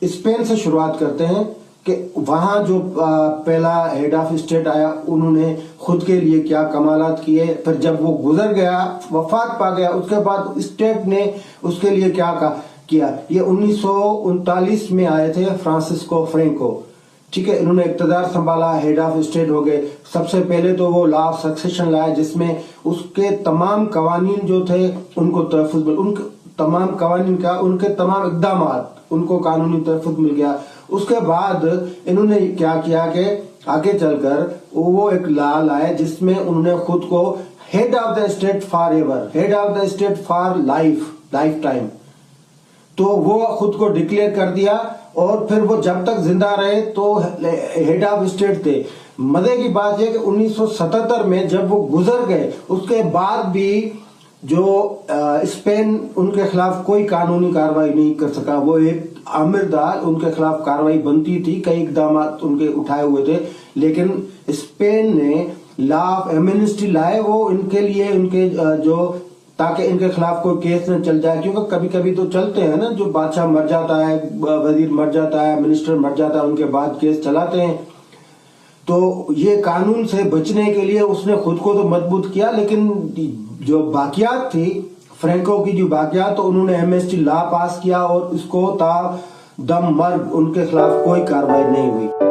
Spain से शुरुआत करते हैं कि वहां जो पहला हेड ऑफ स्टेट आया, उन्होंने खुद के लिए क्या कमालात किए। फिर जब वो गुजर गया, वफात पा गया, उसके बाद स्टेट ने उसके लिए क्या किया। ये 1939 में आए थे फ्रांसिस्को फ्रैंको, ठीक है। इन्होंने इक़्तिदार संभाला, हेड ऑफ स्टेट हो गए। सबसे पहले तो वो लॉ ऑफ सक्सेशन लाया, जिसमें उसके तमाम कवानीन जो थे उनको तहफ़्फ़ुज़ मिल, उनके तमाम कवानीन का, उनके तमाम इक़दामात उनको कानूनी तहफ़्फ़ुज़ मिल गया। उसके बाद इन्होंने क्या किया कि आगे चलकर वो एक लॉ लाए जिसमें उन्होंने खुद को head of the state for ever, head of the state for life time, तो वो खुद को डिक्लेयर कर दिया। और फिर वो जब तक जिंदा रहे तो हेड ऑफ स्टेट थे। मजे की बात यह कि 1977 में जब वो गुजर गए, उसके बाद भी जो स्पेन उनके खिलाफ कोई कानूनी कार्रवाई नहीं कर सका। वो एक आमिर था, उनके खिलाफ कार्रवाई बनती थी, कई इकदाम उनके उठाए हुए थे, लेकिन स्पेन ने लॉ ऑफ एमनेस्टी लाए, वो इनके लिए, उनके जो, ताकि इनके खिलाफ कोई केस न चल जाए। क्योंकि कभी कभी तो चलते हैं ना, जो बादशाह मर जाता है, वजीर मर जाता है, मिनिस्टर मर जाता है, उनके बाद केस चलाते हैं। तो ये कानून से बचने के लिए उसने खुद को तो मजबूत किया, लेकिन जो बाकियात थी फ्रैंको की, जो बाकियात, तो उन्होंने एमनेस्टी लॉ पास किया और इसको ता दम मर्ग उनके खिलाफ कोई कार्रवाई नहीं हुई।